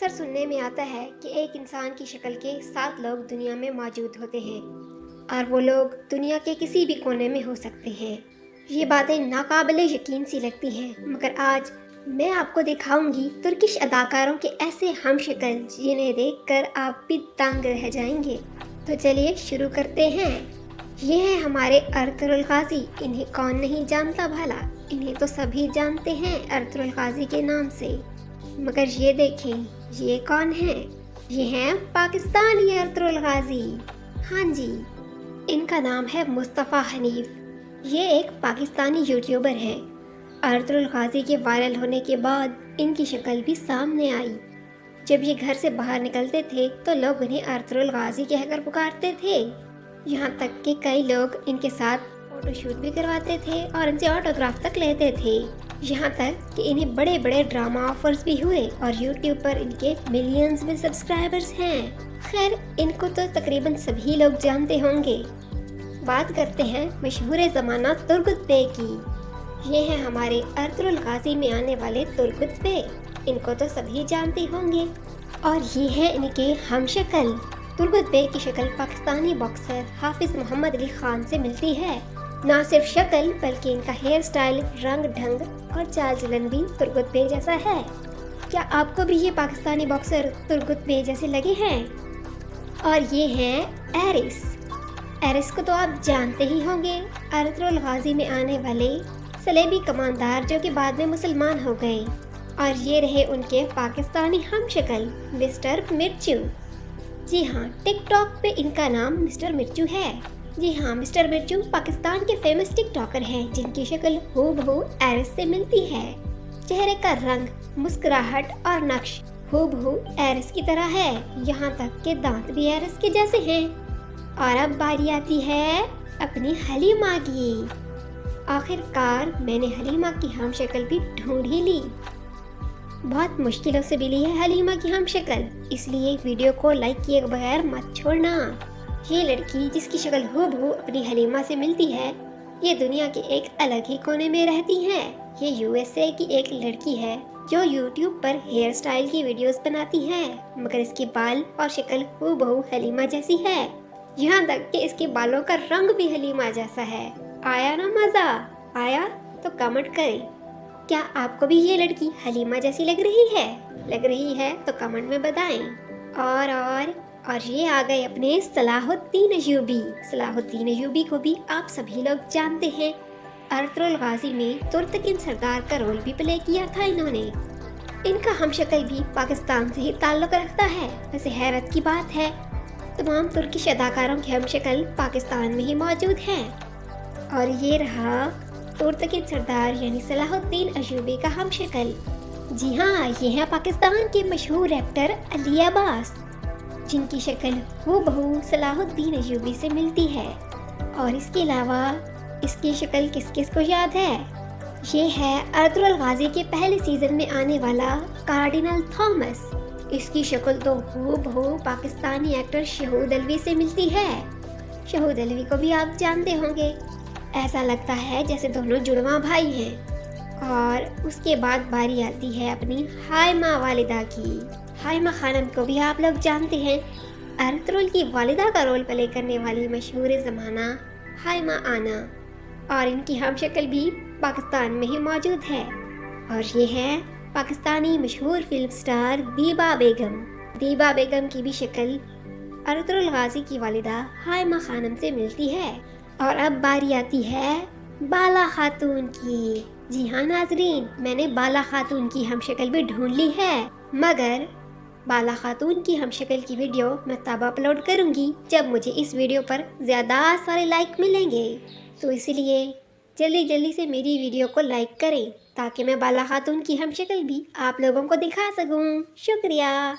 اکثر سننے میں آتا ہے کہ ایک انسان کی شکل کے 7 لوگ دنیا میں موجود ہوتے ہیں اور وہ لوگ دنیا کے کسی بھی کونے میں ہو سکتے ہیں۔ یہ باتیں ناقابل یقین سی لگتی ہیں، مگر آج میں آپ کو دکھاؤں گی ترکش اداکاروں کے ایسے ہم شکل جنہیں دیکھ کر آپ بھی دنگ رہ جائیں گے۔ تو چلیے شروع کرتے ہیں۔ یہ ہیں ہمارے ارطغرل غازی۔ انہیں کون نہیں جانتا بھلا، انہیں تو سبھی جانتے ہیں ارطغرل غازی کے نام سے۔ مگر یہ دیکھیں، یہ کون ہیں؟ یہ ہیں پاکستانی ارطغرل غازی۔ ہاں جی، ان کا نام ہے مصطفیٰ حنیف۔ یہ ایک پاکستانی یوٹیوبر ہے۔ ارطغرل غازی کے وائرل ہونے کے بعد ان کی شکل بھی سامنے آئی۔ جب یہ گھر سے باہر نکلتے تھے تو لوگ انہیں ارطغرل غازی کہہ کر پکارتے تھے، یہاں تک کہ کئی لوگ ان کے ساتھ فوٹو شوٹ بھی کرواتے تھے اور ان سے آٹوگراف تک لیتے تھے، یہاں تک کہ انہیں بڑے بڑے ڈرامہ آفرز بھی ہوئے اور یوٹیوب پر ان کے ملینز میں سبسکرائبرز ہیں۔ خیر، ان کو تو تقریباً سبھی لوگ جانتے ہوں گے۔ بات کرتے ہیں مشہور زمانہ ترگت بے کی۔ یہ ہیں ہمارے ارطغرل غازی میں آنے والے ترگت بے۔ ان کو تو سبھی جانتے ہوں گے۔ اور یہ ہے ان کے ہم شکل۔ ترگت بے کی شکل پاکستانی باکسر حافظ محمد علی خان سے ملتی ہے۔ نہ صرف شکل بلکہ ان کا ہیئر سٹائل، رنگ ڈھنگ اور چال چلن بھی ترگت بے جیسا ہے۔ کیا آپ کو بھی یہ پاکستانی باکسر ترگت بے جیسے لگے ہیں؟ اور یہ ہیں ایرس۔ ایرس کو تو آپ جانتے ہی ہوں گے، ارطغرل غازی میں آنے والے صلیبی کماندار جو کہ بعد میں مسلمان ہو گئے۔ اور یہ رہے ان کے پاکستانی ہم شکل مسٹر مرچو۔ جی ہاں، ٹک ٹاک پہ ان کا نام مسٹر مرچو ہے۔ جی ہاں، مسٹر مرچو پاکستان کے فیمس ٹک ٹاکر ہیں جن کی شکل ہو بہو ایرس سے ملتی ہے۔ چہرے کا رنگ، مسکراہٹ اور نقش ہو بہو ایرس کی طرح ہے، یہاں تک کہ دانت بھی ایرس کے جیسے ہیں۔ اور اب باری آتی ہے اپنی حلیمہ کی۔ آخر کار میں نے حلیمہ کی ہم شکل بھی ڈھونڈ ہی لی۔ بہت مشکلوں سے ملی ہے حلیمہ کی ہم شکل، اس لیے ویڈیو کو لائک کیے بغیر مت چھوڑنا۔ یہ لڑکی جس کی شکل ہو بہو اپنی حلیمہ سے ملتی ہے، یہ دنیا کے ایک الگ ہی کونے میں رہتی ہے۔ یہ USA کی ایک لڑکی ہے جو یوٹیوب پر ہیئر سٹائل کی ویڈیوز بناتی ہے، مگر اس کے بال اور شکل ہو بہو حلیمہ جیسی ہے، یہاں تک کہ اس کے بالوں کا رنگ بھی حلیمہ جیسا ہے۔ آیا نا مزہ؟ آیا تو کمنٹ کریں۔ کیا آپ کو بھی یہ لڑکی حلیمہ جیسی لگ رہی ہے؟ لگ رہی ہے تو کمنٹ میں بتائیں۔ اور یہ آ گئے اپنے صلاح الدین ایوبی۔ صلاح الدین ایوبی کو بھی آپ سبھی لوگ جانتے ہیں۔ ارطغرل غازی میں ترتکن سردار کا رول بھی پلے کیا تھا انہوں نے۔ ان کا ہم شکل بھی پاکستان سے ہی تعلق رکھتا ہے۔ ویسے حیرت کی بات ہے، تمام ترکش اداکاروں کی ہم شکل پاکستان میں ہی موجود ہیں۔ اور یہ رہا ترتکن سردار یعنی صلاح الدین ایوبی کا ہم شکل۔ جی ہاں، یہ ہے پاکستان کے مشہور ایکٹر علی عباس، جن کی شکل ہو بہو صلاح الدین ایوبی سے ملتی ہے۔ اور اس کے علاوہ اس کی شکل کس کس کو یاد ہے؟ یہ ہے ارطغرل غازی کے پہلے سیزن میں آنے والا کارڈینل تھامس۔ اس کی شکل تو ہو بہو پاکستانی ایکٹر شہود علوی سے ملتی ہے۔ شہود علوی کو بھی آپ جانتے ہوں گے، ایسا لگتا ہے جیسے دونوں جڑواں بھائی ہیں۔ اور اس کے بعد باری آتی ہے اپنی ہائمہ والدہ کی۔ ہائمہ خانم کو بھی آپ لوگ جانتے ہیں، ارطغرل کی والدہ کا رول پلے کرنے والی مشہور زمانہ ہائمہ آنا، اور ان کی ہم شکل بھی پاکستان میں ہی موجود ہے۔ اور یہ ہے پاکستانی مشہور فلم سٹار دیبا بیگم۔ دیبا بیگم کی بھی شکل ارطغرل غازی کی والدہ ہائمہ خانم سے ملتی ہے۔ اور اب باری آتی ہے بالا خاتون کی۔ جی ہاں ناظرین، میں نے بالا خاتون کی ہم شکل بھی ڈھونڈ لی ہے، مگر بالا خاتون کی ہم شکل کی ویڈیو میں تب اپلوڈ کروں گی جب مجھے اس ویڈیو پر زیادہ سارے لائک ملیں گے۔ تو اسی لیے جلدی سے میری ویڈیو کو لائک کریں تاکہ میں بالا خاتون کی ہم شکل بھی آپ لوگوں کو دکھا سکوں۔ شکریہ۔